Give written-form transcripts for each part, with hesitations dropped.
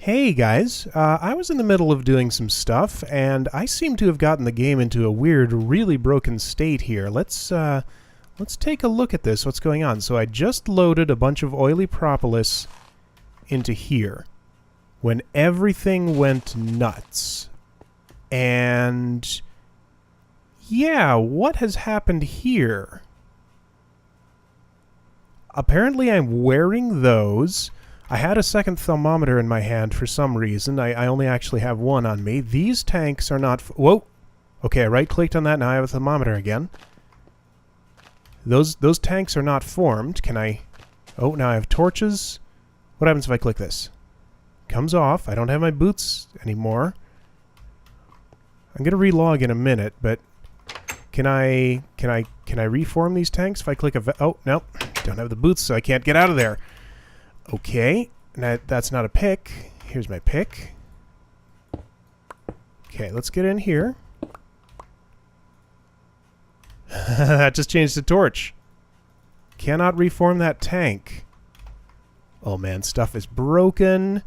Hey guys, I was in the middle of doing some stuff, and I seem to have gotten the game into a weird, really broken state here. Let's take a look at this, what's going on. So I just loaded a bunch of oily propolis into here when everything went nuts. And yeah, what has happened here? Apparently I'm wearing those. I had a second thermometer in my hand for some reason. I only actually have one on me. These tanks are not... Whoa! Okay, I right-clicked on that, now I have a thermometer again. Those tanks are not formed. Can I... Oh, now I have torches. What happens if I click this? Comes off. I don't have my boots anymore. I'm gonna relog in a minute, but... Can I reform these tanks if I click a... Oh, no. Don't have the boots, so I can't get out of there. Okay, that's not a pick. Here's my pick. Okay, let's get in here. That just changed to torch. Cannot reform that tank. Oh man, stuff is broken.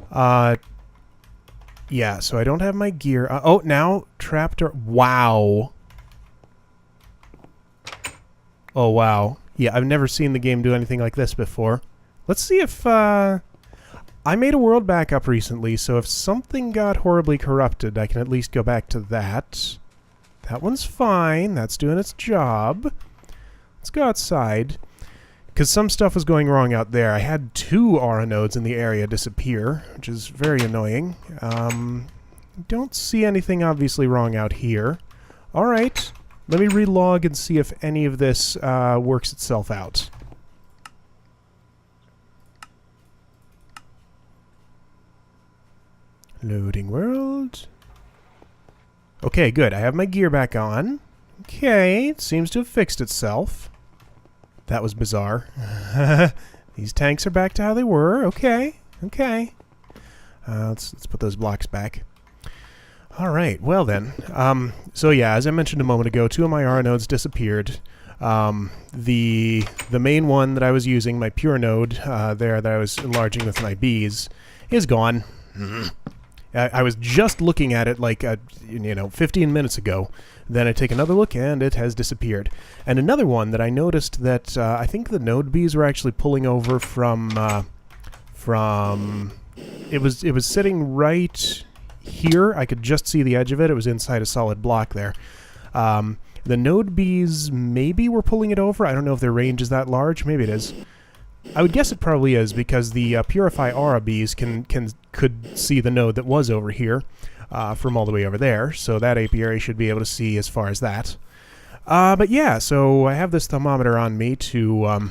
Yeah, so I don't have my gear. Oh, now trapdoor. Wow. Oh, wow. Yeah, I've never seen the game do anything like this before. Let's see if, I made a world backup recently, so if something got horribly corrupted, I can at least go back to that. That one's fine. That's doing its job. Let's go outside. Because some stuff was going wrong out there. I had 2 aura nodes in the area disappear, which is very annoying. Don't see anything obviously wrong out here. Alright. Let me relog and see if any of this works itself out. Loading world. Okay, good. I have my gear back on. Okay, it seems to have fixed itself. That was bizarre. These tanks are back to how they were. Okay, okay. Let's put those blocks back. All right, well then. So yeah, as I mentioned a moment ago, 2 of my aura nodes disappeared. The main one that I was using, my pure node there that I was enlarging with my bees, is gone. I was just looking at it like 15 minutes ago. Then I take another look and it has disappeared. And another one that I noticed that I think the node bees were actually pulling over from it was sitting right here. I could just see the edge of it. It was inside a solid block there. The node bees maybe were pulling it over. I don't know if their range is that large. Maybe it is. I would guess it probably is because the Purify Aura bees could see the node that was over here from all the way over there. So that apiary should be able to see as far as that. But yeah, so I have this thermometer on me to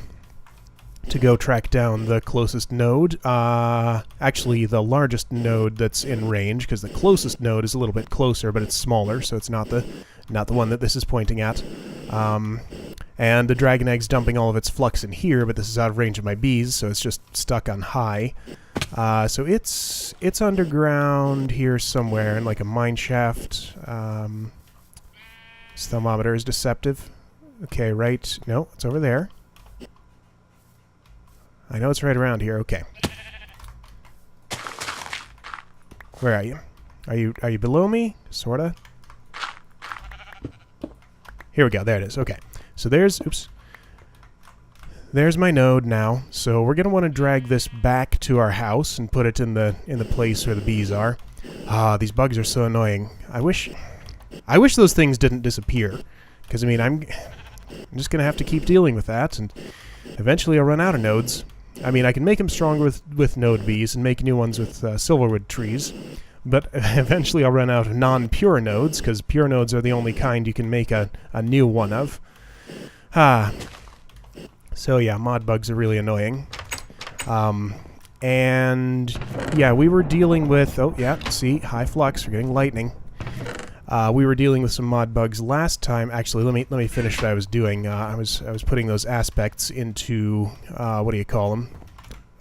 go track down the closest node. Actually, the largest node that's in range, because the closest node is a little bit closer, but it's smaller, so it's not the one that this is pointing at. And the dragon egg's dumping all of its flux in here, but this is out of range of my bees, so it's just stuck on high. So it's underground here somewhere in like a mine shaft. This thermometer is deceptive. Okay, right. No, it's over there. I know it's right around here. Okay. Where are you? Are you below me? Sorta. Here we go. There it is. Okay. So there's my node now. So we're gonna want to drag this back to our house and put it in the place where the bees are. Ah, these bugs are so annoying. I wish those things didn't disappear, because I mean I'm just gonna have to keep dealing with that, and eventually I'll run out of nodes. I mean, I can make them stronger with node bees and make new ones with silverwood trees, but eventually I'll run out of non-pure nodes, because pure nodes are the only kind you can make a new one of. So yeah, mod bugs are really annoying. And yeah, we were dealing with... Oh yeah, see, high flux, we're getting lightning. We were dealing with some mod bugs last time. Actually, let me finish what I was doing. I was putting those aspects into what do you call them?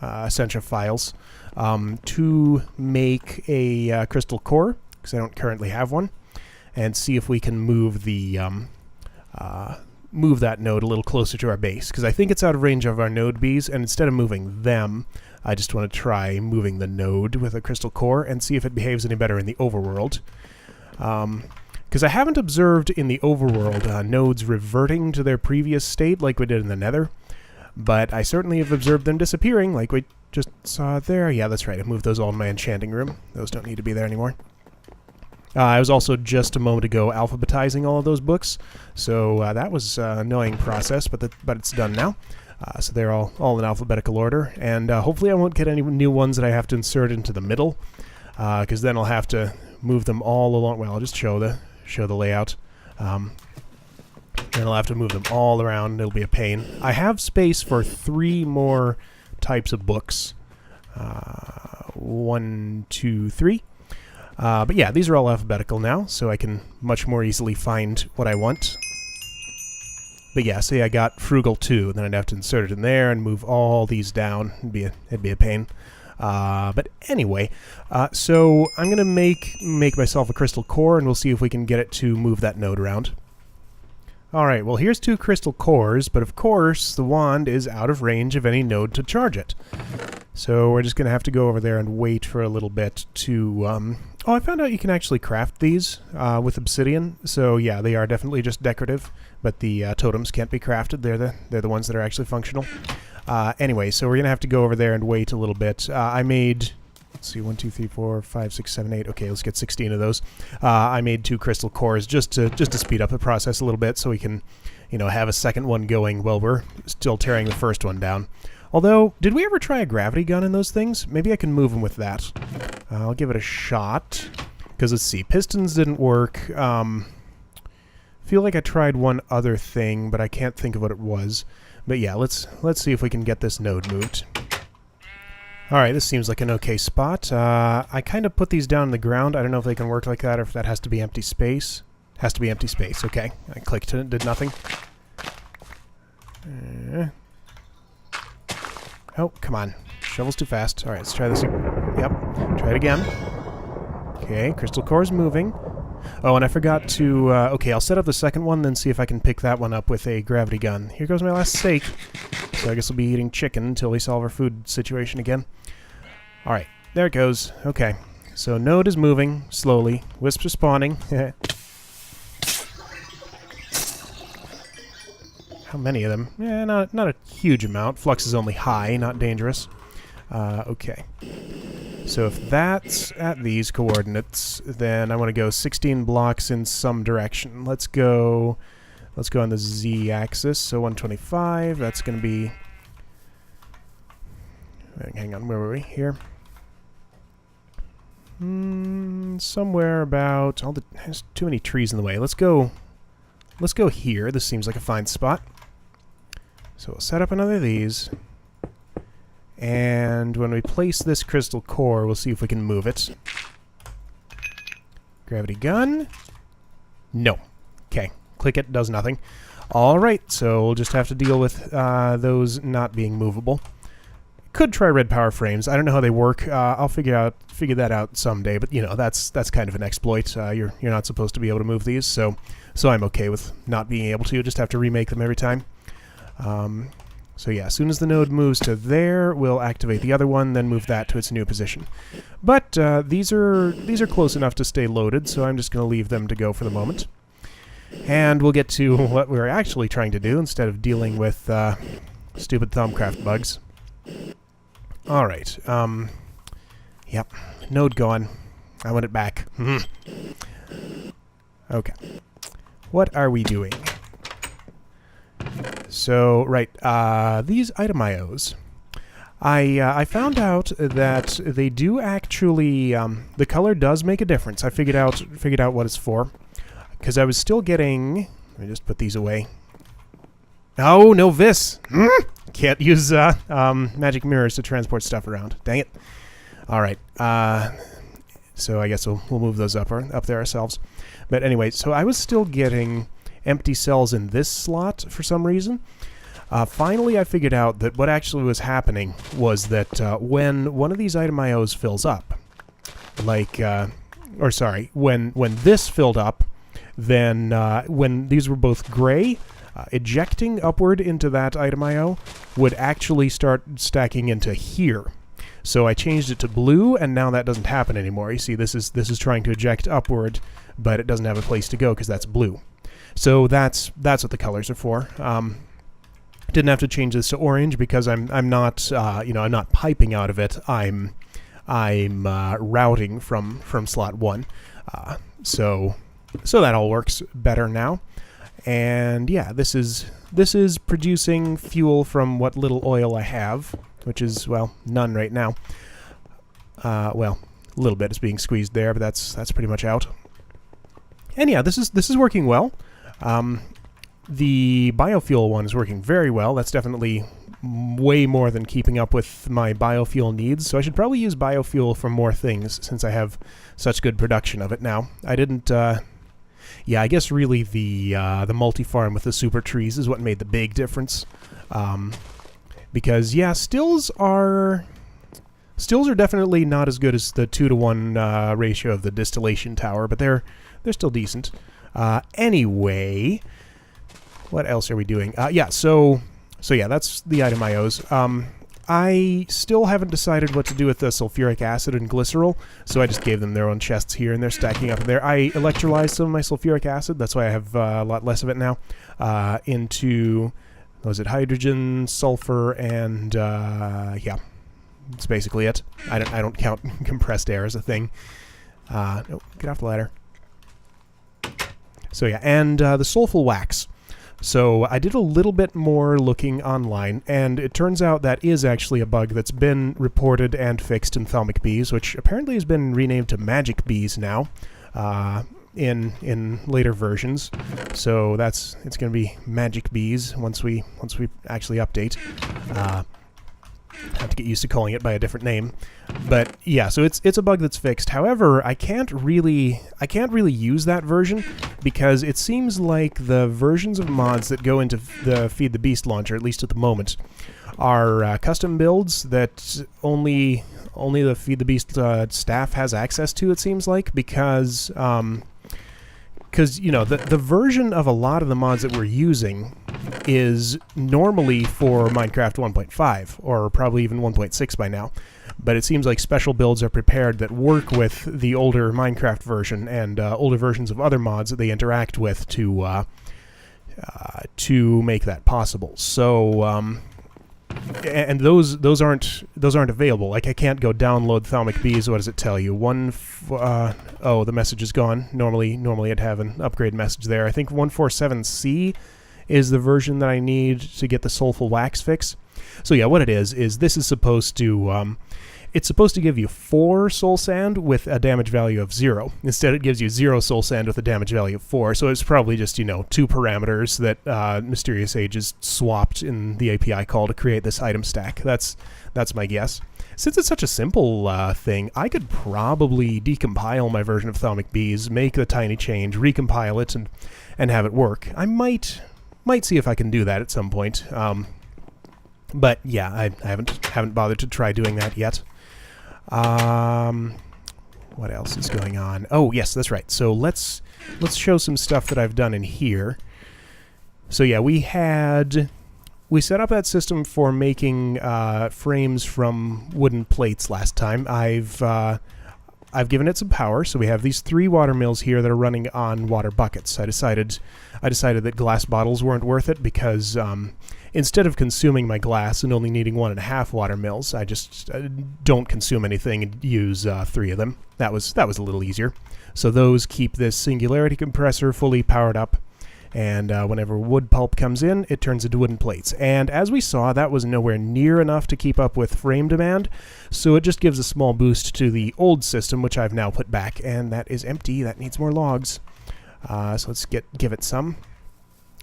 Essential files to make a crystal core, because I don't currently have one, and see if we can move the move that node a little closer to our base, because I think it's out of range of our node bees, and instead of moving them, I just want to try moving the node with a crystal core and see if it behaves any better in the overworld. Because I haven't observed in the overworld nodes reverting to their previous state like we did in the nether, but I certainly have observed them disappearing like we just saw there. Yeah, that's right. I moved those all in my enchanting room. Those don't need to be there anymore. I was also just a moment ago alphabetizing all of those books, so that was an annoying process, but it's done now. So they're all in alphabetical order, and hopefully I won't get any new ones that I have to insert into the middle, because then I'll have to move them all along. Well, I'll just show the layout. Then I'll have to move them all around. It'll be a pain. I have space for 3 more types of books. 1, 2, 3. But yeah, these are all alphabetical now, so I can much more easily find what I want. But yeah, say I got Frugal 2, then I'd have to insert it in there and move all these down. It'd be a pain. But anyway, so I'm going to make myself a crystal core, and we'll see if we can get it to move that node around. Alright, well here's 2 crystal cores, but of course the wand is out of range of any node to charge it. So we're just going to have to go over there and wait for a little bit to... Oh, I found out you can actually craft these with obsidian. So yeah, they are definitely just decorative, but the totems can't be crafted. They're the ones that are actually functional. Anyway, so we're going to have to go over there and wait a little bit. I made... Let's see, 1, 2, 3, 4, 5, 6, 7, 8. Okay, let's get 16 of those. I made 2 crystal cores just to speed up the process a little bit, so we can, have a second one going while we're still tearing the first one down. Although, did we ever try a gravity gun in those things? Maybe I can move them with that. I'll give it a shot. Because let's see, pistons didn't work. Feel like I tried one other thing, but I can't think of what it was. But yeah, let's see if we can get this node moved. Alright, this seems like an okay spot. I kind of put these down on the ground. I don't know if they can work like that or if that has to be empty space. Has to be empty space, okay. I clicked it, did nothing. Oh, come on. Shovel's too fast. Alright, let's try this. Yep, try it again. Okay, crystal core's moving. Oh, and I forgot to... okay, I'll set up the second one, then see if I can pick that one up with a gravity gun. Here goes my last steak. So I guess we'll be eating chicken until we solve our food situation again. Alright, there it goes. Okay, so node is moving slowly. Wisps are spawning. How many of them? Yeah, not a huge amount. Flux is only high, not dangerous. Okay. So if that's at these coordinates, then I want to go 16 blocks in some direction. Let's go on the z-axis. So 125. That's going to be... Hang on, where were we? Here. Somewhere about... There's too many trees in the way. Let's go here. This seems like a fine spot. So we'll set up another of these. And when we place this crystal core, we'll see if we can move it. Gravity gun. No. Okay. Click it, does nothing. Alright, so we'll just have to deal with those not being movable. Could try red power frames. I don't know how they work. I'll figure that out someday, but that's kind of an exploit. You're not supposed to be able to move these, so I'm okay with not being able to. Just have to remake them every time. So yeah, as soon as the node moves to there, we'll activate the other one, then move that to its new position. But these are close enough to stay loaded, so I'm just going to leave them to go for the moment. And we'll get to what we're actually trying to do instead of dealing with stupid Thumbcraft bugs. Alright, yep, node gone. I want it back. Okay. What are we doing? So, right, these item IOs, I found out that they do actually, the color does make a difference. I figured out what it's for, because I was still getting, let me just put these away. Oh, no vis! Can't use magic mirrors to transport stuff around. Dang it. Alright, so I guess we'll move those up there ourselves. But anyway, so I was still getting empty cells in this slot for some reason. Finally, I figured out that what actually was happening was that when one of these item IOs fills up, like, when this filled up, then when these were both gray, ejecting upward into that item IO would actually start stacking into here. So I changed it to blue, and now that doesn't happen anymore. You see, this is trying to eject upward, but it doesn't have a place to go because that's blue. So that's what the colors are for. Didn't have to change this to orange because I'm not I'm not piping out of it. I'm routing from slot 1. So that all works better now. And yeah, this is producing fuel from what little oil I have, which is, well, none right now. Well, a little bit is being squeezed there, but that's pretty much out. And yeah, this is working well. The biofuel one is working very well. That's definitely way more than keeping up with my biofuel needs. So I should probably use biofuel for more things since I have such good production of it now. I didn't. Yeah, I guess really the multi-farm with the super trees is what made the big difference. Because yeah, stills are definitely not as good as the 2-to-1 ratio of the distillation tower, but they're still decent. Anyway, what else are we doing? Yeah, so yeah, that's the item IOs. I still haven't decided what to do with the sulfuric acid and glycerol, so I just gave them their own chests here, and they're stacking up there. I electrolyzed some of my sulfuric acid, that's why I have a lot less of it now, into, what was it, hydrogen, sulfur, and yeah, that's basically it. I don't count compressed air as a thing. No, get off the ladder. So yeah, and the sulfur wax. So I did a little bit more looking online, and it turns out that is actually a bug that's been reported and fixed in Thalmic Bees, which apparently has been renamed to Magic Bees now in later versions. So it's going to be Magic Bees once we actually update. Have to get used to calling it by a different name, but yeah, so it's a bug that's fixed. However, I can't really use that version because it seems like the versions of mods that go into the Feed the Beast launcher, at least at the moment, are custom builds that only the Feed the Beast staff has access to. It seems like because you know the version of a lot of the mods that we're using is normally for Minecraft 1.5 or probably even 1.6 by now, but it seems like special builds are prepared that work with the older Minecraft version and older versions of other mods that they interact with to make that possible. So and those aren't available. Like, I can't go download Thalmic Bees. What does it tell you? Oh, the message is gone. Normally I'd have an upgrade message there. I think 147C is the version that I need to get the sulfur wax fix. So yeah, what it is this is supposed to it's supposed to give you 4 soul sand with a damage value of 0. Instead, it gives you 0 soul sand with a damage value of 4. So it's probably just, 2 parameters that Mysterious Age has swapped in the API call to create this item stack. That's my guess. Since it's such a simple thing, I could probably decompile my version of Thalmic Bees, make the tiny change, recompile it, and have it work. I might see if I can do that at some point. But yeah, I haven't bothered to try doing that yet. What else is going on? Oh, yes, that's right. So let's show some stuff that I've done in here. So yeah, we set up that system for making frames from wooden plates last time. I've given it some power, so we have these 3 water mills here that are running on water buckets. I decided that glass bottles weren't worth it because instead of consuming my glass and only needing 1.5 water mills, I just don't consume anything and use 3 of them. That was a little easier. So those keep this singularity compressor fully powered up, and whenever wood pulp comes in, it turns into wooden plates. And as we saw, that was nowhere near enough to keep up with frame demand, so it just gives a small boost to the old system, which I've now put back, and that is empty. That needs more logs. So let's give it some.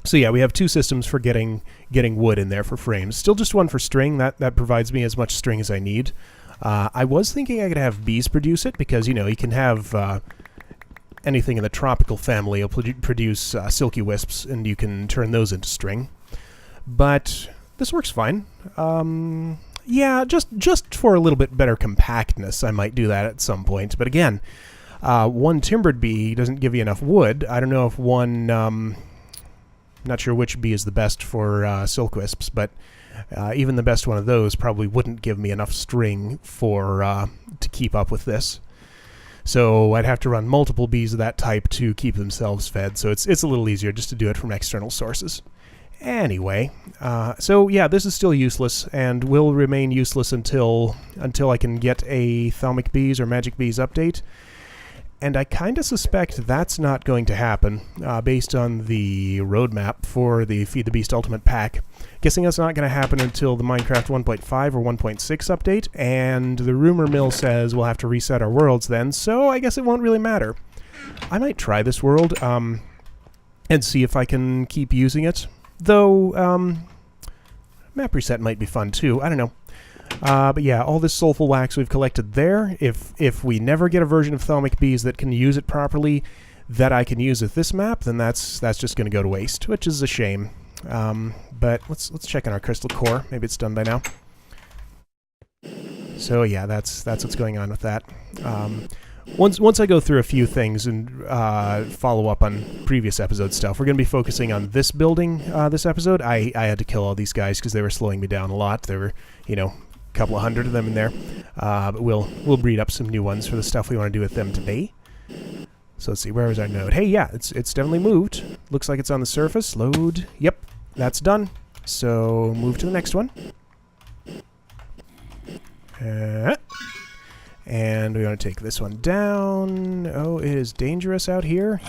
So yeah, we have 2 systems for getting wood in there for frames. Still just 1 for string. That provides me as much string as I need. I was thinking I could have bees produce it because, you can have anything in the tropical family will produce silky wisps, and you can turn those into string. But this works fine. Yeah, just for a little bit better compactness, I might do that at some point. But again, 1 timbered bee doesn't give you enough wood. I don't know if 1 Not sure which bee is the best for silk wisps, but even the best one of those probably wouldn't give me enough string for to keep up with this. So I'd have to run multiple bees of that type to keep themselves fed, so it's a little easier just to do it from external sources. Anyway, so yeah, this is still useless and will remain useless until I can get a Thalmic Bees or Magic Bees update. And I kind of suspect that's not going to happen based on the roadmap for the Feed the Beast Ultimate Pack. Guessing that's not going to happen until the Minecraft 1.5 or 1.6 update, and the rumor mill says we'll have to reset our worlds then, so I guess it won't really matter. I might try this world and see if I can keep using it. Though, map reset might be fun too. I don't know. But yeah, all this soulful wax we've collected there, if we never get a version of Thalmic Bees that can use it properly, that I can use with this map, then that's just going to go to waste, which is a shame. But let's check on our crystal core. Maybe it's done by now. So yeah, that's what's going on with that. Once I go through a few things and follow up on previous episode stuff, we're going to be focusing on this building this episode. I had to kill all these guys because they were slowing me down a lot. There were, you know, a couple of hundred of them in there. But we'll breed up some new ones for the stuff we want to do with them today. So let's see, where is our node? Hey, yeah, it's definitely moved. Looks like it's on the surface. Load. Yep, that's done. So move to the next one. And we want to take this one down. Oh, it is dangerous out here.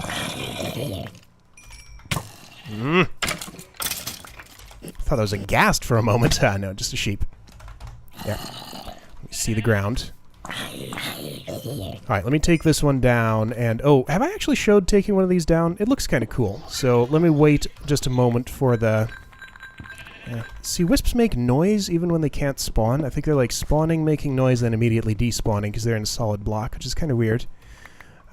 Thought that was a ghast for a moment. No, just a sheep. Yeah. See the ground. Alright, let me take this one down. And, oh, have I actually showed taking one of these down? It looks kind of cool. So let me wait just a moment for the... See, wisps make noise even when they can't spawn. I think they're like spawning, making noise, then immediately despawning because they're in a solid block, which is kind of weird.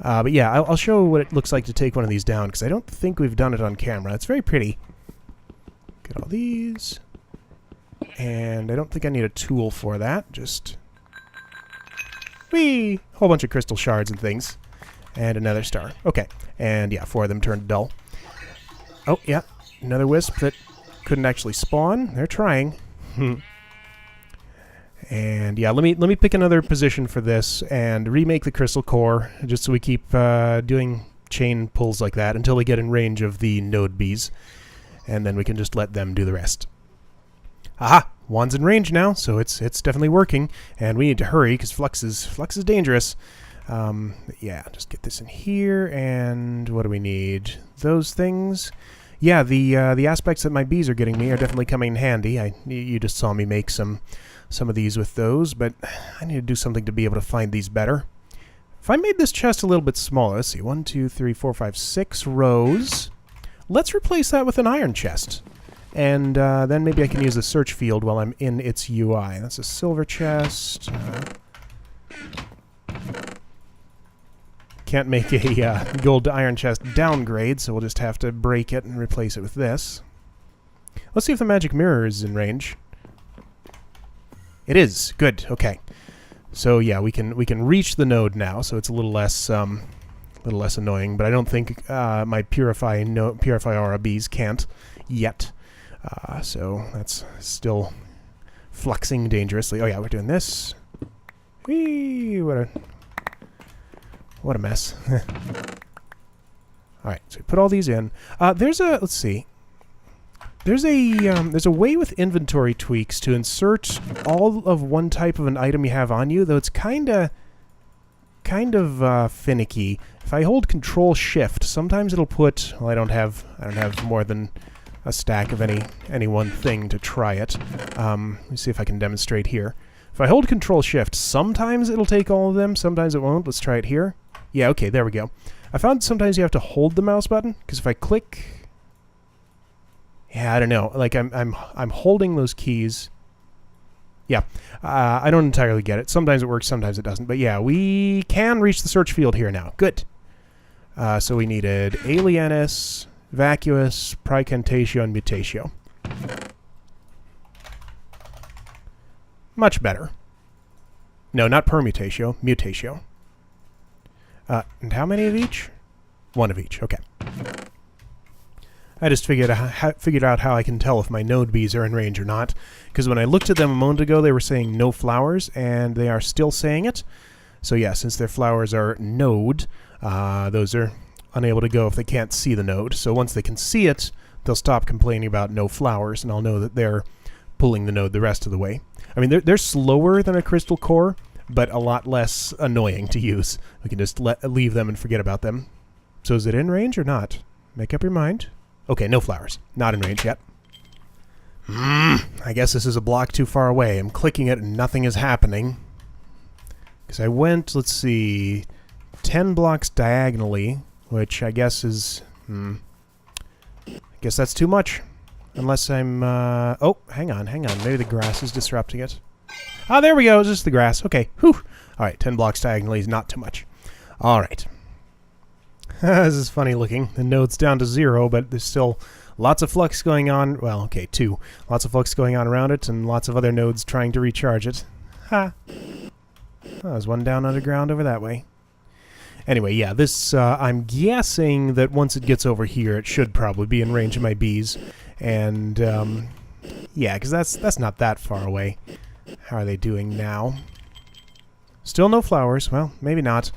But yeah, I'll show what it looks like to take one of these down because I don't think we've done it on camera. It's very pretty. Get all these. And I don't think I need a tool for that. Just... whee! Whole bunch of crystal shards and things. And another star. Okay. And yeah, 4 of them turned dull. Oh, yeah. Another wisp that... couldn't actually spawn. They're trying. And yeah, let me pick another position for this and remake the crystal core just so we keep doing chain pulls like that until we get in range of the node bees, and then we can just let them do the rest. Aha! Wand's in range now, so it's definitely working, and we need to hurry because flux is dangerous. Yeah, just get this in here, and what do we need? Those things. Yeah, the aspects that my bees are getting me are definitely coming in handy. You just saw me make some of these with those, but I need to do something to be able to find these better. If I made this chest a little bit smaller, let's see, 1, 2, 3, 4, 5, 6 rows. Let's replace that with an iron chest. And then maybe I can use the search field while I'm in its UI. That's a silver chest. Can't make a gold to iron chest downgrade, so we'll just have to break it and replace it with this. Let's see if the magic mirror is in range. It is. Good. Okay. So yeah, we can reach the node now, so it's a little less annoying. But I don't think my Purify Aura bees can't yet. So that's still fluxing dangerously. Oh yeah, we're doing this. Whee! What a mess. Alright, so put all these in. Let's see. There's a way with inventory tweaks to insert all of one type of an item you have on you, though it's kind of finicky. If I hold Control Shift, sometimes it'll put, well, I don't have more than a stack of any one thing to try it. Let me see if I can demonstrate here. If I hold Control Shift, sometimes it'll take all of them, sometimes it won't. Let's try it here. Yeah, okay, there we go. I found sometimes you have to hold the mouse button, because if I click... Yeah, I don't know. Like, I'm holding those keys. Yeah, I don't entirely get it. Sometimes it works, sometimes it doesn't. But yeah, we can reach the search field here now. Good. So we needed Alienus, Vacuous, Praecantatio, and Mutatio. Much better. No, not Permutatio, Mutatio. And how many of each? 1 of each, okay. I just figured out how I can tell if my node bees are in range or not. Because when I looked at them a moment ago, they were saying no flowers, and they are still saying it. So yeah, since their flowers are node, those are unable to go if they can't see the node. So once they can see it, they'll stop complaining about no flowers, and I'll know that they're pulling the node the rest of the way. I mean, they're slower than a crystal core, but a lot less annoying to use. We can just leave them and forget about them. So is it in range or not? Make up your mind. Okay, no flowers. Not in range yet. I guess this is a block too far away. I'm clicking it and nothing is happening. Because I went, let's see, 10 blocks diagonally, which I guess is... I guess that's too much. Unless I'm... oh, hang on. Maybe the grass is disrupting it. Ah, there we go. It's just the grass. Okay. Whew. Alright, 10 blocks diagonally is not too much. Alright. This is funny looking. The node's down to 0, but there's still lots of flux going on. Well, okay, 2. Lots of flux going on around it, and lots of other nodes trying to recharge it. Ha! Oh, there's one down underground over that way. Anyway, yeah, this, I'm guessing that once it gets over here, it should probably be in range of my bees. And, yeah, because that's not that far away. How are they doing now? Still no flowers. Well, maybe not.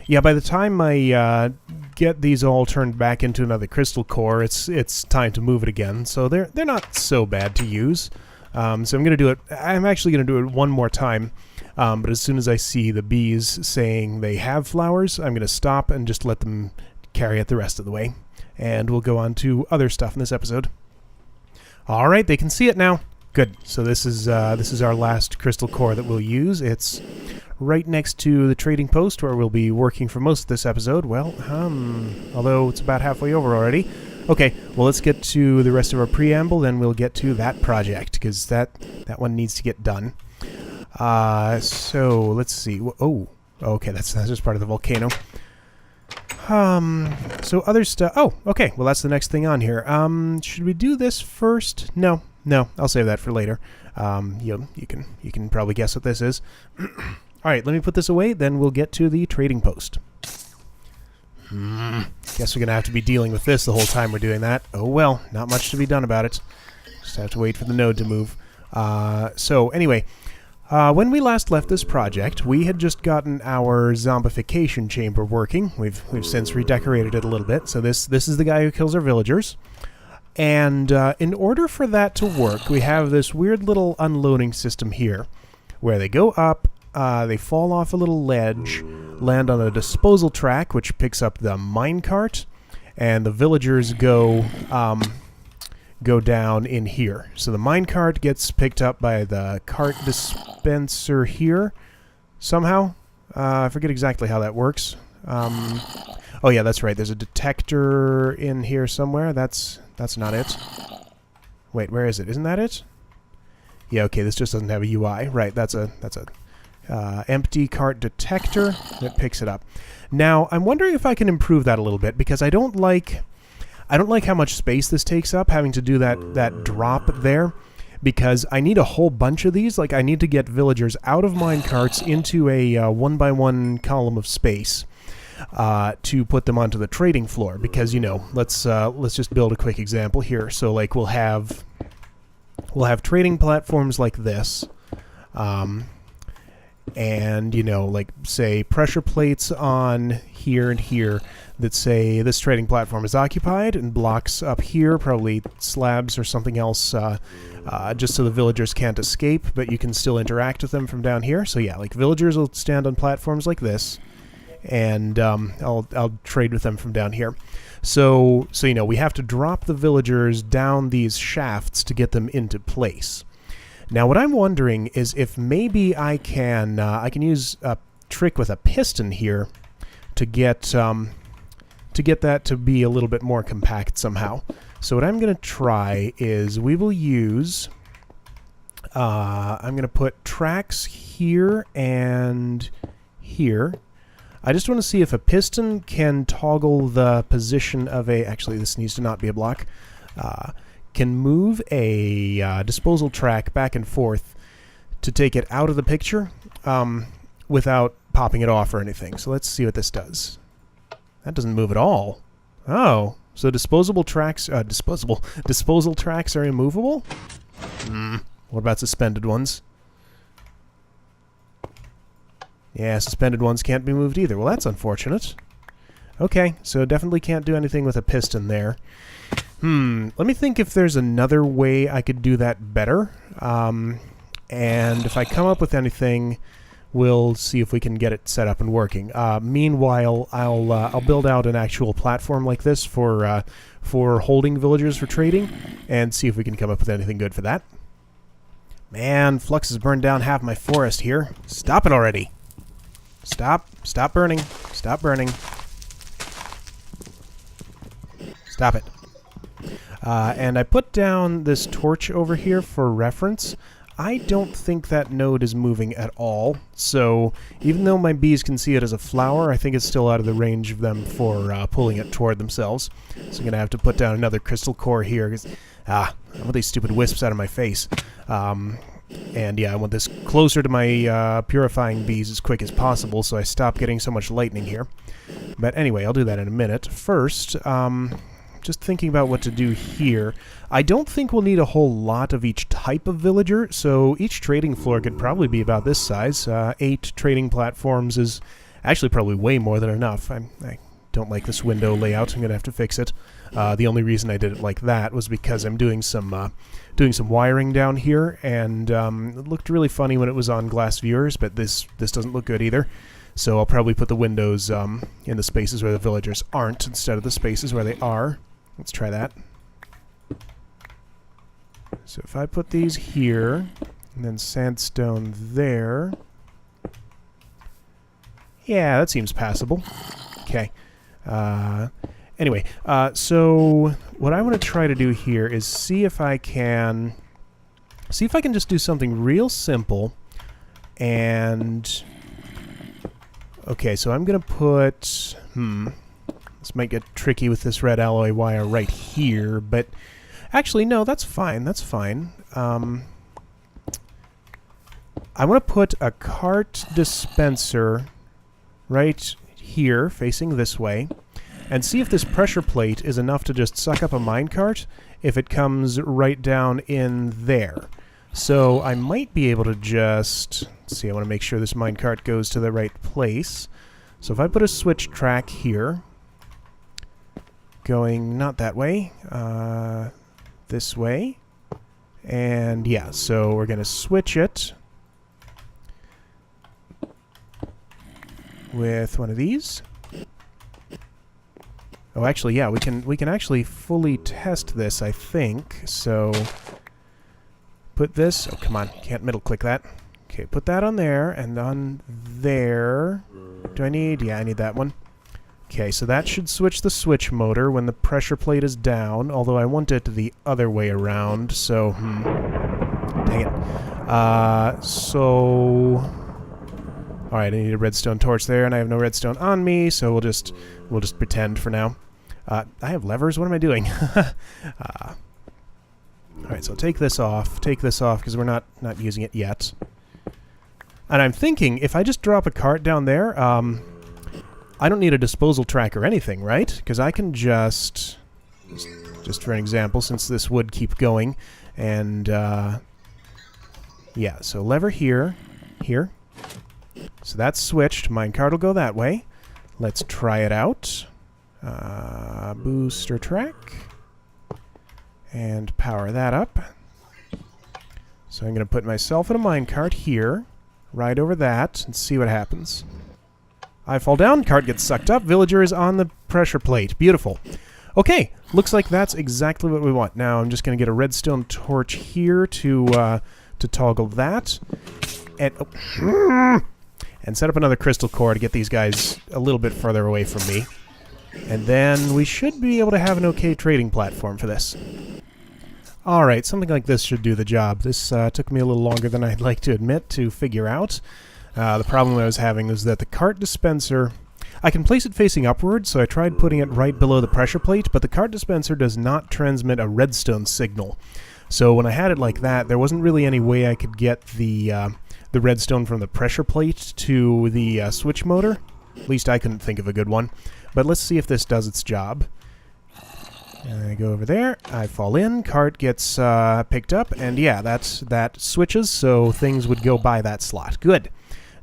Yeah, by the time I get these all turned back into another crystal core, it's time to move it again. So they're not so bad to use. So I'm gonna do it. I'm actually gonna do it one more time. But as soon as I see the bees saying they have flowers, I'm gonna stop and just let them carry it the rest of the way, and we'll go on to other stuff in this episode. All right, they can see it now. Good. So this is our last crystal core that we'll use. It's right next to the trading post where we'll be working for most of this episode. Well, although it's about halfway over already. Okay, well, let's get to the rest of our preamble, then we'll get to that project, because that one needs to get done. So let's see. Oh, okay, that's just part of the volcano. So other stuff. Oh, okay. Well, that's the next thing on here. Should we do this first? No, I'll save that for later. You can probably guess what this is. All right, let me put this away, then we'll get to the trading post. Guess we're going to have to be dealing with this the whole time we're doing that. Oh well, not much to be done about it. Just have to wait for the node to move. So anyway, when we last left this project, we had just gotten our zombification chamber working. We've since redecorated it a little bit. So this is the guy who kills our villagers. And in order for that to work, we have this weird little unloading system here, where they go up, they fall off a little ledge, land on a disposal track, which picks up the minecart, and the villagers go down in here. So the minecart gets picked up by the cart dispenser here, somehow. I forget exactly how that works. Oh yeah, that's right. There's a detector in here somewhere. That's not it. Wait, where is it? Isn't that it? Yeah, okay, this just doesn't have a UI. Right, that's a empty cart detector that picks it up. Now, I'm wondering if I can improve that a little bit, because I don't like how much space this takes up, having to do that drop there, because I need a whole bunch of these. Like, I need to get villagers out of minecarts into a 1x1 column of space to put them onto the trading floor, because, you know, let's just build a quick example here. So, like, we'll have trading platforms like this, and, you know, like, say, pressure plates on here and here that say this trading platform is occupied, and blocks up here, probably slabs or something else, just so the villagers can't escape, but you can still interact with them from down here. So yeah, like, villagers will stand on platforms like this, and I'll trade with them from down here. So you know, we have to drop the villagers down these shafts to get them into place. Now, what I'm wondering is if maybe I can use a trick with a piston here to get that to be a little bit more compact somehow. So what I'm going to try is we will use I'm going to put tracks here and here. I just want to see if a piston can toggle the position of a... Actually, this needs to not be a block. Can move a disposal track back and forth to take it out of the picture without popping it off or anything. So let's see what this does. That doesn't move at all. Oh, So disposal tracks are immovable? What about suspended ones? Yeah, suspended ones can't be moved either. Well, that's unfortunate. Okay, so definitely can't do anything with a piston there. Let me think if there's another way I could do that better. And if I come up with anything, we'll see if we can get it set up and working. Meanwhile, I'll build out an actual platform like this for holding villagers for trading, and see if we can come up with anything good for that. Man, Flux has burned down half my forest here. Stop it already! Stop burning! Stop burning! Stop it! And I put down this torch over here for reference. I don't think that node is moving at all, so even though my bees can see it as a flower, I think it's still out of the range of them for pulling it toward themselves. So I'm going to have to put down another crystal core here, because, I want these stupid wisps out of my face. And yeah, I want this closer to my purifying bees as quick as possible, so I stop getting so much lightning here. But anyway, I'll do that in a minute. First, just thinking about what to do here. I don't think we'll need a whole lot of each type of villager, so each trading floor could probably be about this size. 8 trading platforms is actually probably way more than enough. I don't like this window layout. I'm going to have to fix it. The only reason I did it like that was because I'm doing some wiring down here, and it looked really funny when it was on glass viewers, but this doesn't look good either. So I'll probably put the windows in the spaces where the villagers aren't instead of the spaces where they are. Let's try that. So if I put these here, and then sandstone there. Yeah, that seems passable. Okay. Anyway, so what I want to try to do here is see if I can just do something real simple. And okay, so I'm going to put this might get tricky with this red alloy wire right here, but actually, no, that's fine. That's fine. I want to put a cart dispenser right here, facing this way, and see if this pressure plate is enough to just suck up a minecart if it comes right down in there. So I might be able to just... Let's see, I want to make sure this minecart goes to the right place. So if I put a switch track here, going not that way, this way, and yeah, so we're going to switch it with one of these. Oh, actually, yeah, we can actually fully test this, I think. So put this. Oh, come on, can't middle click that. Okay, put that on there and on there. Do I need? Yeah, I need that one. Okay, so that should switch the switch motor when the pressure plate is down, although I want it the other way around, so, dang it. Alright, I need a redstone torch there, and I have no redstone on me, so we'll just pretend for now. I have levers? What am I doing? Alright, so take this off, because we're not using it yet. And I'm thinking, if I just drop a cart down there, I don't need a disposal track or anything, right? Because I can just for an example, since this would keep going, and yeah, so lever here. So that's switched. Minecart will go that way. Let's try it out. Booster track. And power that up. So I'm going to put myself in a minecart here, ride over that, and see what happens. I fall down, cart gets sucked up, villager is on the pressure plate. Beautiful. Okay, looks like that's exactly what we want. Now I'm just going to get a redstone torch here to toggle that. And, and set up another crystal core to get these guys a little bit further away from me. And then we should be able to have an okay trading platform for this. Alright, something like this should do the job. This took me a little longer than I'd like to admit to figure out. The problem I was having was that the cart dispenser... I can place it facing upward, so I tried putting it right below the pressure plate, but the cart dispenser does not transmit a redstone signal. So when I had it like that, there wasn't really any way I could get the redstone from the pressure plate to the switch motor. At least I couldn't think of a good one. But let's see if this does its job. And I go over there, I fall in, cart gets picked up, and yeah, that switches, so things would go by that slot. Good.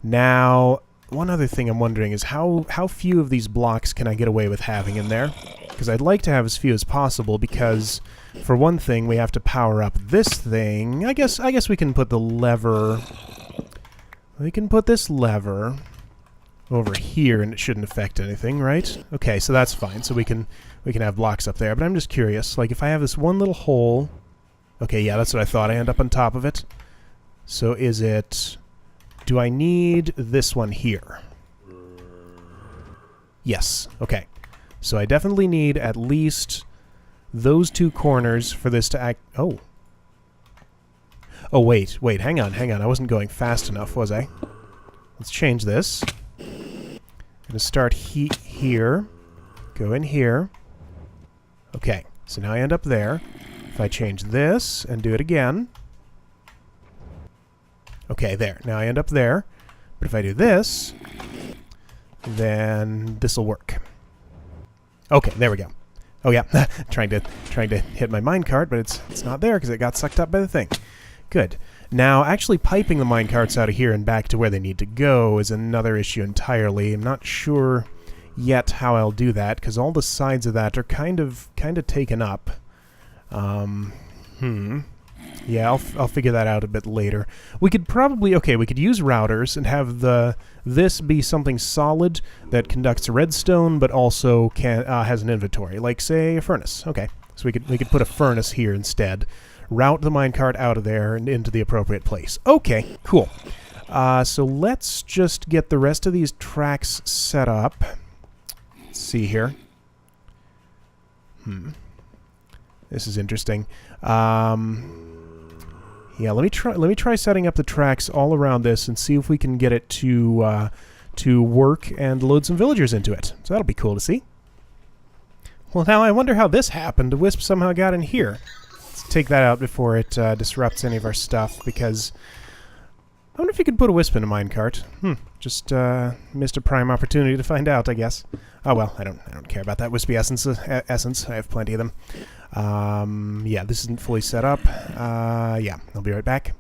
Now, one other thing I'm wondering is how few of these blocks can I get away with having in there? Because I'd like to have as few as possible, because for one thing, we have to power up this thing. I guess we can put the lever... We can put this lever over here, and it shouldn't affect anything, right? Okay, so that's fine. So we can have blocks up there. But I'm just curious, like if I have this one little hole... Okay, yeah, that's what I thought. I end up on top of it. So is it... Do I need this one here? Yes. Okay. So I definitely need at least those two corners for this to act... Oh. Oh, wait. Hang on. I wasn't going fast enough, was I? Let's change this. I'm going to start here. Go in here. Okay. So now I end up there. If I change this and do it again... Okay, there. Now I end up there. But if I do this, then this will work. Okay, there we go. Oh yeah, trying to hit my minecart, but it's not there because it got sucked up by the thing. Good. Now, actually piping the minecarts out of here and back to where they need to go is another issue entirely. I'm not sure yet how I'll do that because all the sides of that are kind of taken up. Yeah, I'll figure that out a bit later. We could probably... Okay, we could use routers and have this be something solid that conducts redstone, but also has an inventory, like, say, a furnace. Okay, so we could put a furnace here instead. Route the minecart out of there and into the appropriate place. Okay, cool. So let's just get the rest of these tracks set up. Let's see here. This is interesting. Yeah, let me try setting up the tracks all around this and see if we can get it to work and load some villagers into it. So that'll be cool to see. Well, now I wonder how this happened. The wisp somehow got in here. Let's take that out before it disrupts any of our stuff, because I wonder if you could put a wisp in a minecart. Just missed a prime opportunity to find out, I guess. Oh well, I don't care about that wispy essence. I have plenty of them. Yeah, this isn't fully set up. Yeah, I'll be right back.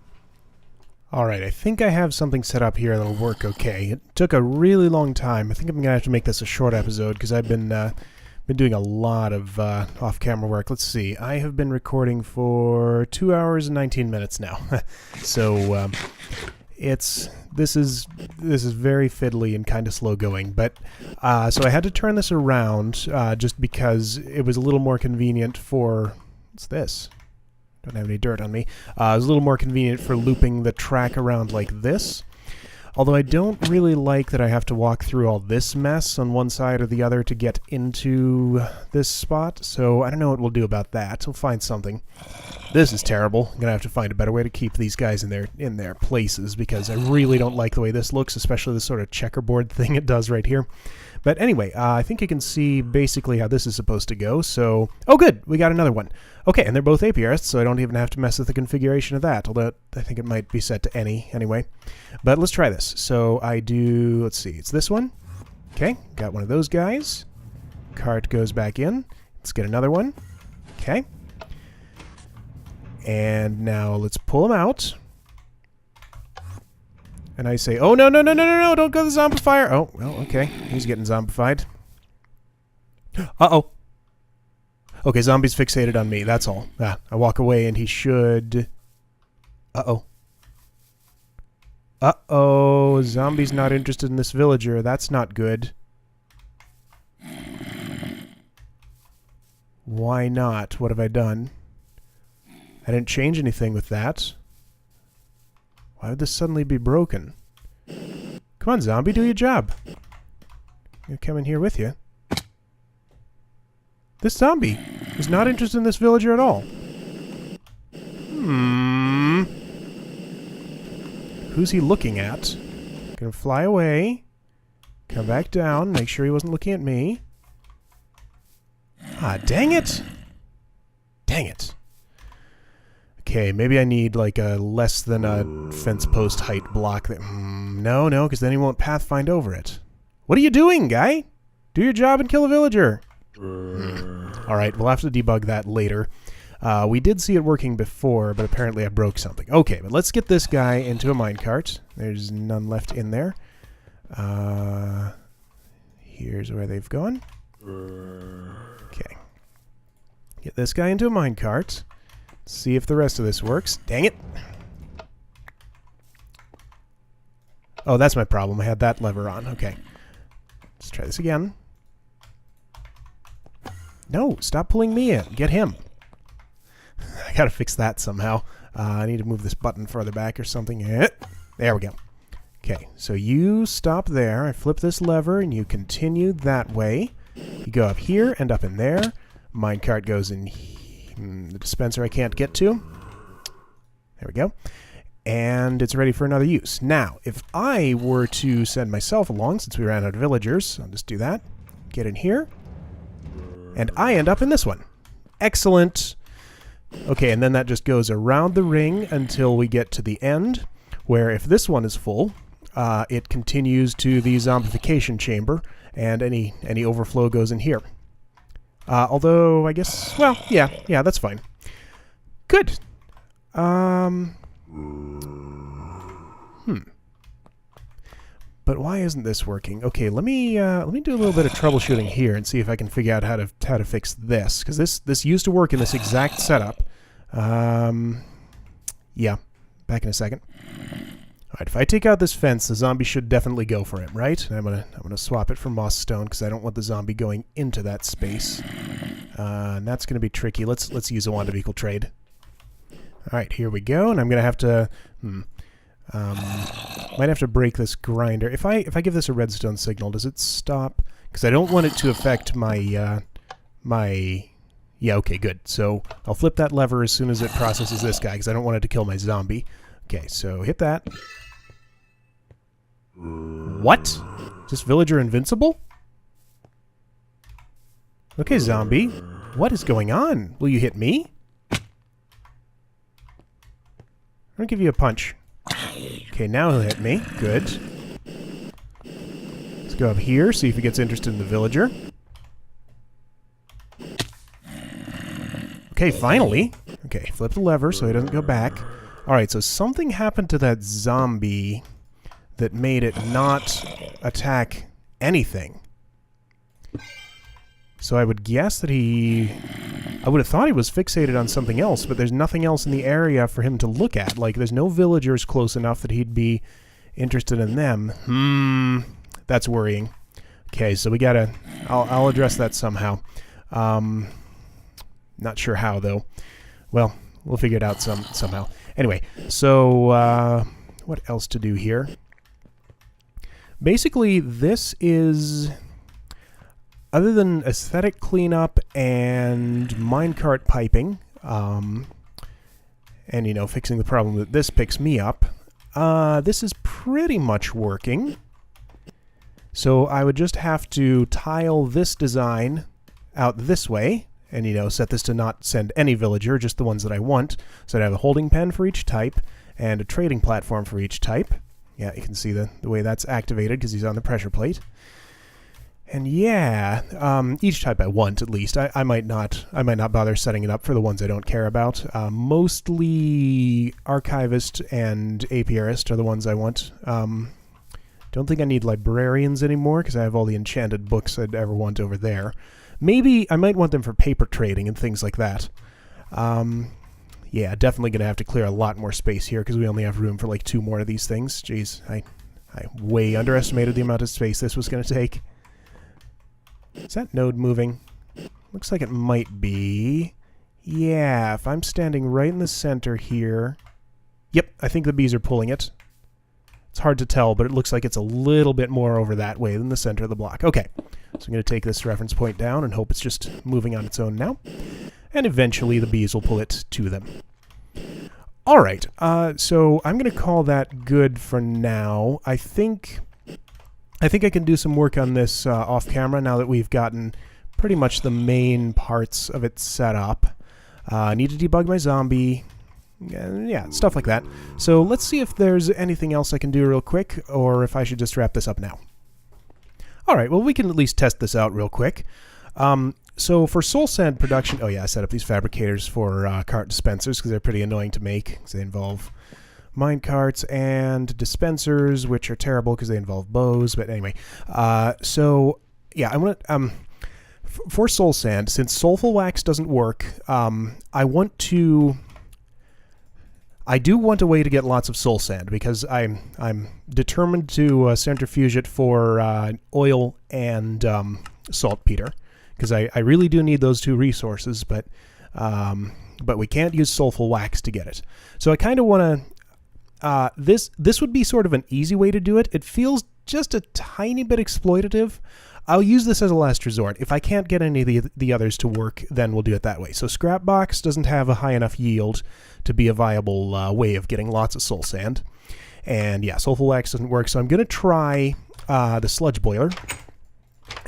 Alright, I think I have something set up here that'll work okay. It took a really long time. I think I'm gonna have to make this a short episode because I've been doing a lot of off-camera work. Let's see. I have been recording for 2 hours and 19 minutes now. So this is very fiddly and kind of slow going, but so I had to turn this around just because it was a little more convenient for... What's this? Don't have any dirt on me. It was a little more convenient for looping the track around like this. Although I don't really like that I have to walk through all this mess on one side or the other to get into this spot, so I don't know what we'll do about that. We'll find something. This is terrible. I'm gonna have to find a better way to keep these guys in their places, because I really don't like the way this looks, especially the sort of checkerboard thing it does right here. But anyway, I think you can see basically how this is supposed to go, so... Oh good! We got another one. Okay, and they're both apiarists, so I don't even have to mess with the configuration of that, although I think it might be set to any anyway. But let's try this. So I do... Let's see, it's this one. Okay, got one of those guys. Cart goes back in. Let's get another one. Okay. And now let's pull them out. And I say, oh, no, don't go to the zombifier. Oh, well, okay. He's getting zombified. Uh-oh. Okay, zombie's fixated on me, that's all. I walk away and he should... Uh-oh. Uh-oh, zombie's not interested in this villager. That's not good. Why not? What have I done? I didn't change anything with that. Why would this suddenly be broken? Come on, zombie, do your job. I'm gonna come in here with you. This zombie is not interested in this villager at all. Who's he looking at? Gonna fly away. Come back down, make sure he wasn't looking at me. Ah, dang it! Dang it. Okay, maybe I need like a less than a fence post height block. No, because then he won't pathfind over it. What are you doing, guy? Do your job and kill a villager. All All right, we'll have to debug that later. We did see it working before, but apparently I broke something. Okay, but let's get this guy into a minecart. There's none left in there. Here's where they've gone. Okay. Get this guy into a minecart. See if the rest of this works. Dang it! Oh, that's my problem. I had that lever on. Okay. Let's try this again. No, stop pulling me in. Get him. I gotta fix that somehow. I need to move this button further back or something. There we go. Okay, so you stop there. I flip this lever and you continue that way. You go up here and up in there. Minecart goes in the dispenser I can't get to. There we go. And it's ready for another use. Now, if I were to send myself along, since we ran out of villagers, I'll just do that. Get in here. And I end up in this one. Excellent. Okay, and then that just goes around the ring until we get to the end, where if this one is full, it continues to the zombification chamber, and any overflow goes in here. Although, I guess, well, yeah, that's fine. Good. But why isn't this working? Okay, let me do a little bit of troubleshooting here and see if I can figure out how to fix this, because this used to work in this exact setup. Yeah, back in a second. All right, if I take out this fence, the zombie should definitely go for him, right? And I'm gonna swap it for moss stone because I don't want the zombie going into that space, and that's gonna be tricky. Let's use a wand of equal trade. All right, here we go, and I'm gonna have to. Might have to break this grinder. If I give this a redstone signal, does it stop? Because I don't want it to affect my Yeah, okay, good. So I'll flip that lever as soon as it processes this guy, because I don't want it to kill my zombie. Okay, so hit that. What? Is this villager invincible? Okay, zombie. What is going on? Will you hit me? I'm gonna give you a punch. Okay, now he'll hit me. Good. Let's go up here, see if he gets interested in the villager. Okay, finally. Okay, flip the lever so he doesn't go back. Alright, so something happened to that zombie that made it not attack anything. So I would guess that I would have thought he was fixated on something else, but there's nothing else in the area for him to look at. Like, there's no villagers close enough that he'd be interested in them. That's worrying. Okay, so we gotta... I'll address that somehow. Not sure how, though. Well, we'll figure it out somehow. Anyway, so what else to do here? Basically, this is... Other than aesthetic cleanup and minecart piping, and, you know, fixing the problem that this picks me up, this is pretty much working. So I would just have to tile this design out this way, and, you know, set this to not send any villager, just the ones that I want. So I'd have a holding pen for each type, and a trading platform for each type. Yeah, you can see the way that's activated because he's on the pressure plate. And yeah, each type I want at least. I might not bother setting it up for the ones I don't care about. Mostly Archivist and Apiarist are the ones I want. Don't think I need Librarians anymore because I have all the enchanted books I'd ever want over there. Maybe I might want them for paper trading and things like that. Yeah, definitely going to have to clear a lot more space here because we only have room for like 2 more of these things. Jeez, I way underestimated the amount of space this was going to take. Is that node moving? Looks like it might be. Yeah, if I'm standing right in the center here... Yep, I think the bees are pulling it. It's hard to tell, but it looks like it's a little bit more over that way than the center of the block. Okay, so I'm going to take this reference point down and hope it's just moving on its own now. And eventually the bees will pull it to them. Alright, so I'm going to call that good for now. I think I can do some work on this off camera now that we've gotten pretty much the main parts of it set up. I need to debug my zombie. Yeah, stuff like that. So let's see if there's anything else I can do real quick, or if I should just wrap this up now. Alright, well we can at least test this out real quick. So for soul sand production, oh yeah, I set up these fabricators for cart dispensers because they're pretty annoying to make because they involve mine carts and dispensers, which are terrible because they involve bows. But anyway, so yeah, I want to for soul sand, since soulful wax doesn't work, I do want a way to get lots of soul sand because I'm determined to centrifuge it for oil and saltpeter. Because I really do need those two resources, but we can't use soulful wax to get it. So I kind of want to... this would be sort of an easy way to do it. It feels just a tiny bit exploitative. I'll use this as a last resort. If I can't get any of the others to work, then we'll do it that way. So Scrapbox doesn't have a high enough yield to be a viable way of getting lots of soul sand. And yeah, soulful wax doesn't work, so I'm going to try the sludge boiler.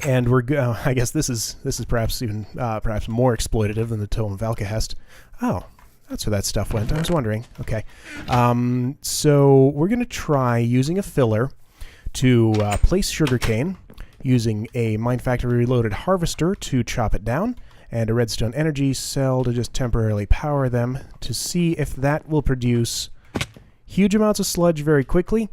And I guess this is perhaps even perhaps more exploitative than the Tome of Alcahest. Oh, that's where that stuff went. I was wondering. Okay, so we're going to try using a filler to place sugarcane, using a Mine Factory Reloaded harvester to chop it down, and a redstone energy cell to just temporarily power them to see if that will produce huge amounts of sludge very quickly,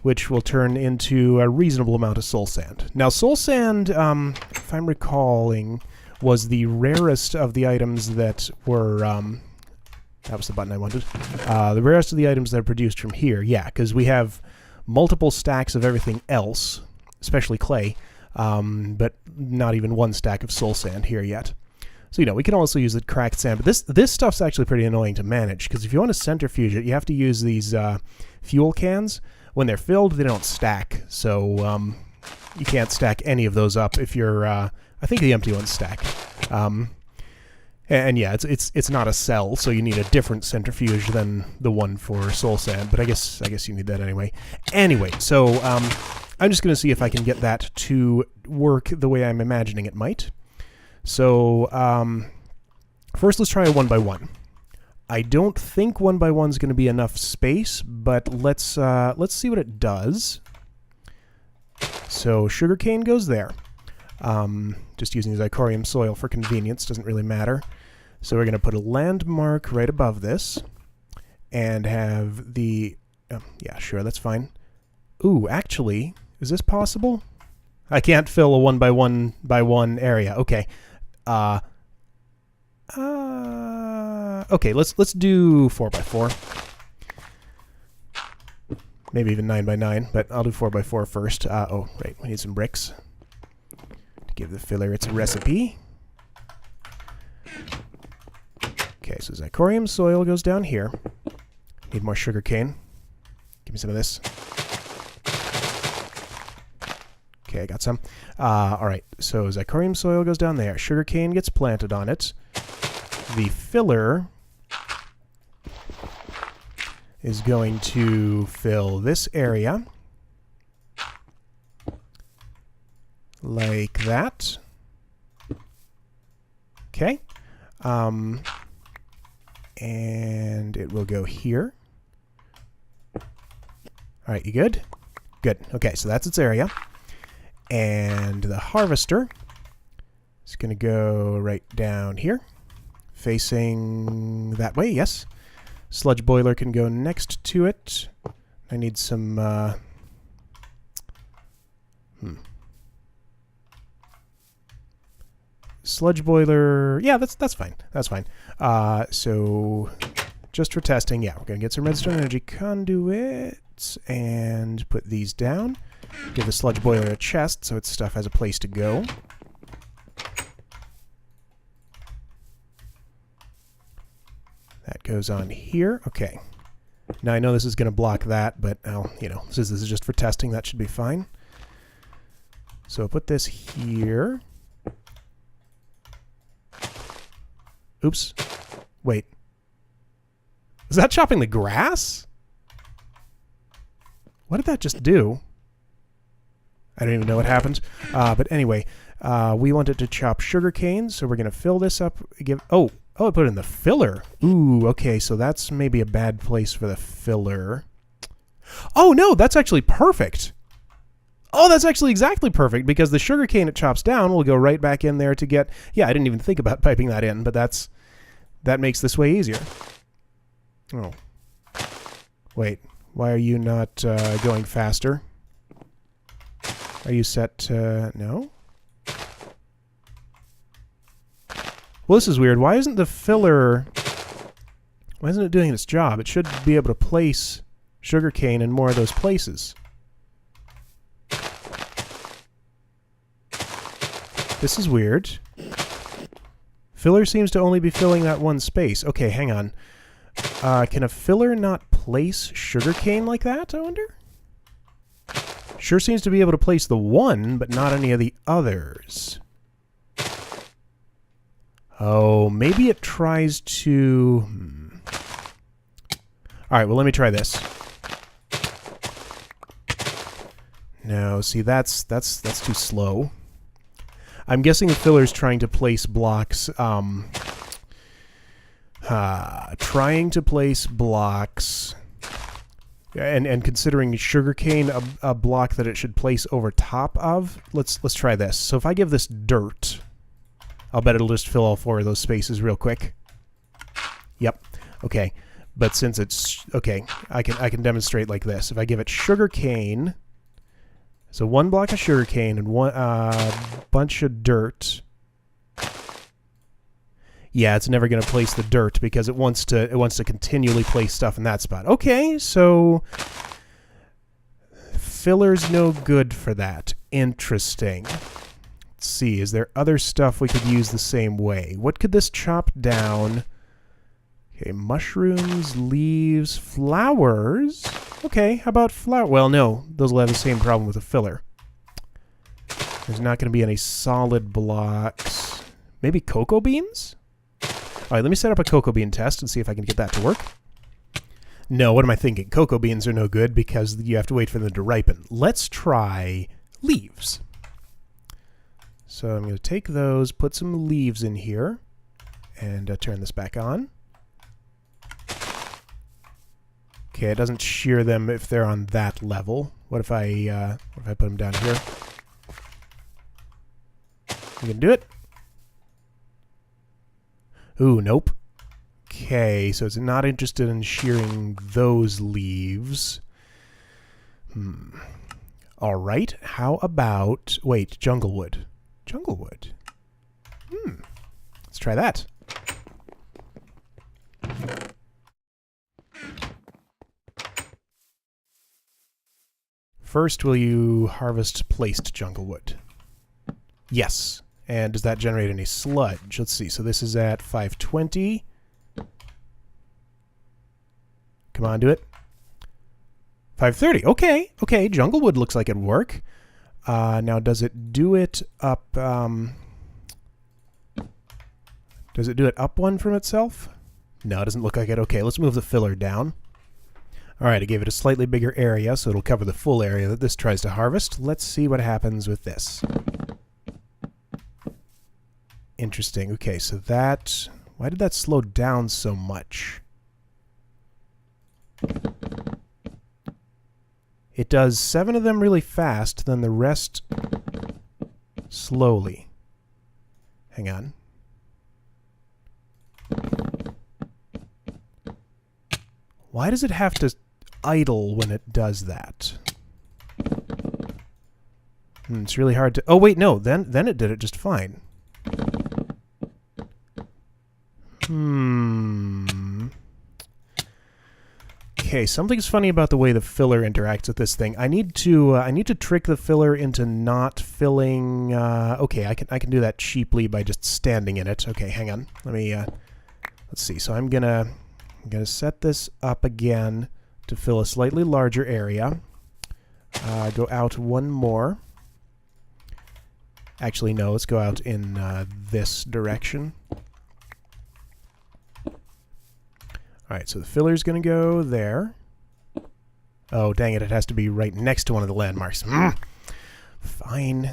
which will turn into a reasonable amount of soul sand. Now, soul sand, if I'm recalling, was the rarest of the items that were... that was the button I wanted. The rarest of the items that are produced from here. Yeah, because we have multiple stacks of everything else, especially clay, but not even one stack of soul sand here yet. So, we can also use the cracked sand. But this stuff's actually pretty annoying to manage, because if you want to centrifuge it, you have to use these fuel cans. When they're filled, they don't stack, so you can't stack any of those up if you're... I think the empty ones stack. And yeah, it's not a cell, so you need a different centrifuge than the one for soul sand. But I guess you need that anyway. Anyway, so I'm just going to see if I can get that to work the way I'm imagining it might. So first, let's try a 1x1. I don't think 1x1 is going to be enough space, but let's see what it does. So sugarcane goes there. Just using zirconium soil for convenience, doesn't really matter. So we're going to put a landmark right above this, and have the... yeah, sure, that's fine. Ooh, actually, is this possible? I can't fill a 1x1 area. Okay. Okay, let's do 4x4. Maybe even 9x9, but I'll do 4x4 first. Oh, right, we need some bricks to give the filler its recipe. Okay, so zirconium soil goes down here. Need more sugar cane. Give me some of this. Okay, I got some. All right, so zirconium soil goes down there. Sugar cane gets planted on it. The filler is going to fill this area like that. Okay. And it will go here. All right, you good? Good. Okay, so that's its area. And the harvester is going to go right down here, facing that way, yes. Sludge boiler can go next to it. I need some... Sludge boiler... Yeah, that's fine. That's fine. So, just for testing, yeah, we're going to get some redstone energy conduits and put these down. Give the sludge boiler a chest so its stuff has a place to go. That goes on here. Okay. Now I know this is going to block that, but since this is just for testing, that should be fine. So I'll put this here. Oops. Wait. Is that chopping the grass? What did that just do? I don't even know what happened. But anyway, we want it to chop sugar cane, so we're going to fill this up. Oh, I put it in the filler. Ooh, okay, so that's maybe a bad place for the filler. Oh, no, that's actually perfect. Oh, that's actually exactly perfect, because the sugarcane it chops down will go right back in there to get... Yeah, I didn't even think about piping that in, but that makes this way easier. Oh. Wait, why are you not going faster? Are you set to... No? Well, this is weird. Why isn't the filler... Why isn't it doing its job? It should be able to place sugarcane in more of those places. This is weird. Filler seems to only be filling that one space. Okay, hang on. Can a filler not place sugarcane like that, I wonder? Sure seems to be able to place the one, but not any of the others. Oh, maybe it tries to... Alright, well, let me try this. No, see, that's too slow. I'm guessing the filler's trying to place blocks, and considering sugarcane a block that it should place over top of. Let's try this. So if I give this dirt, I'll bet it'll just fill all 4 of those spaces real quick. Yep. Okay. But since it's okay, I can demonstrate like this. If I give it sugarcane, so 1 block of sugarcane and 1 bunch of dirt. Yeah, it's never going to place the dirt because it wants to continually place stuff in that spot. Okay, so filler's no good for that. Interesting. Let's see, is there other stuff we could use the same way? What could this chop down? Okay, mushrooms, leaves, flowers. Okay, how about flower? Well, no, those will have the same problem with a filler. There's not going to be any solid blocks. Maybe cocoa beans? All right, let me set up a cocoa bean test and see if I can get that to work. No, what am I thinking? Cocoa beans are no good because you have to wait for them to ripen. Let's try leaves. So I'm going to take those, put some leaves in here, and turn this back on. Okay, it doesn't shear them if they're on that level. What if I put them down here? You can do it? Ooh, nope. Okay, so it's not interested in shearing those leaves. All right, how about... Wait, junglewood. Junglewood. Let's try that. First, will you harvest placed junglewood? Yes. And does that generate any sludge? Let's see. So this is at 520. Come on, do it. 530. Okay. Okay. Junglewood looks like it'd work. Now, does it do it up... does it do it up one from itself? No, it doesn't look like it. Okay, let's move the filler down. All right, I gave it a slightly bigger area, so it'll cover the full area that this tries to harvest. Let's see what happens with this. Interesting. Okay, so that... Why did that slow down so much? It does 7 of them really fast, then the rest slowly. Hang on. Why does it have to idle when it does that? It's really hard to... Oh, wait, no. Then it did it just fine. Okay, something's funny about the way the filler interacts with this thing. I need to trick the filler into not filling... okay, I can do that cheaply by just standing in it. Okay, hang on. Let me... let's see. So I'm gonna set this up again to fill a slightly larger area. Go out one more. Actually, no. Let's go out in this direction. All right, so the filler's going to go there. Oh, dang it. It has to be right next to one of the landmarks. Fine.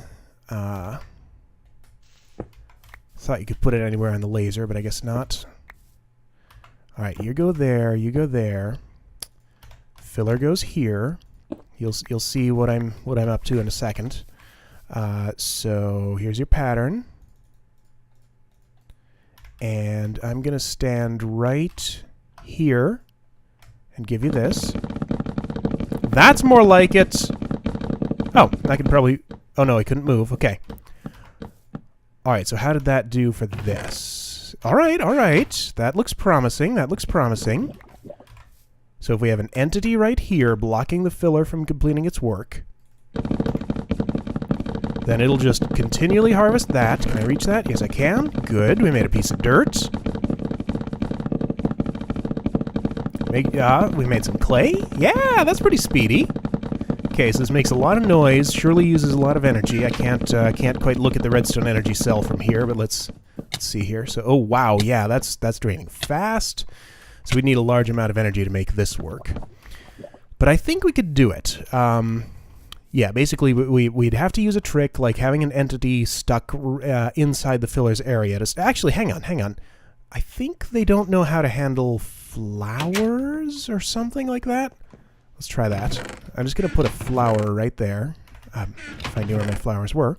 Thought you could put it anywhere on the laser, but I guess not. All right, you go there. You go there. Filler goes here. You'll see what I'm up to in a second. So here's your pattern. And I'm going to stand right here and give you this. That's more like it. Oh, I can probably... Oh, no, I couldn't move. Okay. All right, so how did that do for this? All right, all right. That looks promising. That looks promising. So if we have an entity right here blocking the filler from completing its work, then it'll just continually harvest that. Can I reach that? Yes, I can. Good. We made a piece of dirt. We made some clay. Yeah, that's pretty speedy. Okay, so this makes a lot of noise. Surely uses a lot of energy. I can't quite look at the redstone energy cell from here, but let's see here. So, oh wow, yeah, that's draining fast. So we need a large amount of energy to make this work. But I think we could do it. Yeah, basically we'd have to use a trick like having an entity stuck inside the filler's area. Actually, hang on. I think they don't know how to handle flowers or something like that. Let's try that. I'm just going to put a flower right there. If I knew where my flowers were.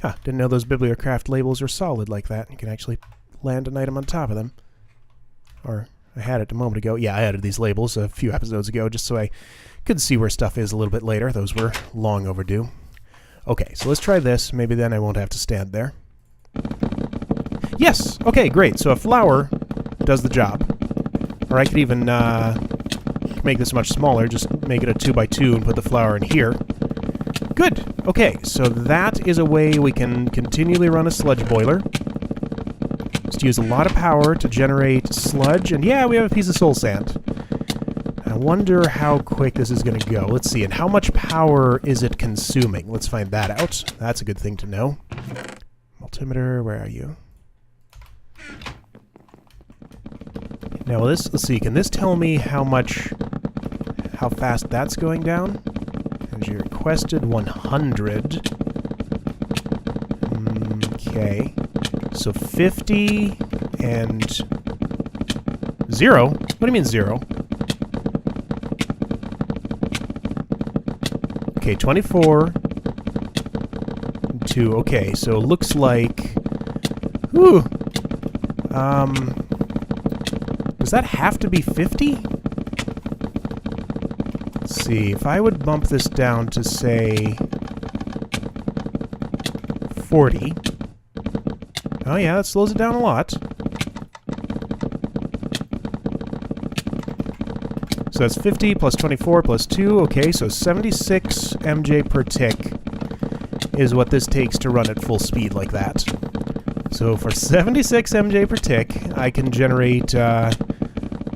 Huh, didn't know those Bibliocraft labels are solid like that. You can actually land an item on top of them. Or... I had it a moment ago. Yeah, I added these labels a few episodes ago just so I could see where stuff is a little bit later. Those were long overdue. Okay, so let's try this. Maybe then I won't have to stand there. Yes! Okay, great. So a flower does the job. Or I could even make this much smaller. Just make it a 2x2 and put the flower in here. Good! Okay, so that is a way we can continually run a sludge boiler. Just use a lot of power to generate sludge, and yeah, we have a piece of soul sand. I wonder how quick this is going to go. Let's see, and how much power is it consuming? Let's find that out. That's a good thing to know. Multimeter, where are you? Now, let's see, can this tell me how fast that's going down? As you requested, 100. Okay. So 50 and 0. What do you mean 0? Okay, 24 and 2. Okay, so it looks like... Ooh! Does that have to be 50? Let's see, if I would bump this down to, say... 40... Oh yeah, that slows it down a lot. So that's 50 plus 24 plus 2. Okay, so 76 MJ per tick is what this takes to run at full speed like that. So for 76 MJ per tick, I can generate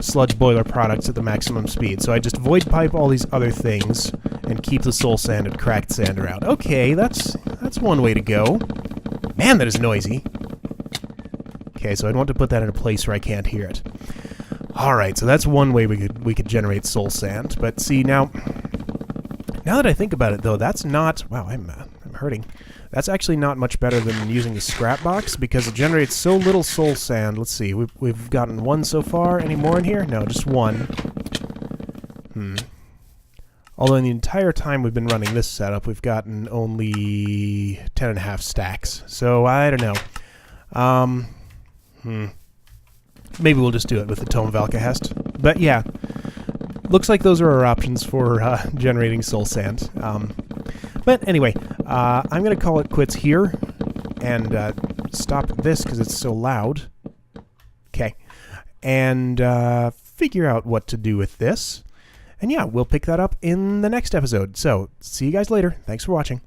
sludge boiler products at the maximum speed. So I just void pipe all these other things and keep the soul sand and cracked sand around. Okay, that's one way to go. Man, that is noisy. Okay, so I'd want to put that in a place where I can't hear it. All right, so that's one way we could generate soul sand. But see, now that I think about it, though, that's not... Wow, I'm hurting. That's actually not much better than using the scrap box because it generates so little soul sand. Let's see, we've gotten one so far. Any more in here? No, just one. Although in the entire time we've been running this setup, we've gotten only 10.5 stacks. So I don't know. Maybe we'll just do it with the Tome Valkahest. But yeah, looks like those are our options for generating soul sand. But anyway, I'm going to call it quits here and stop this because it's so loud. Okay. And figure out what to do with this. And yeah, we'll pick that up in the next episode. So, see you guys later. Thanks for watching.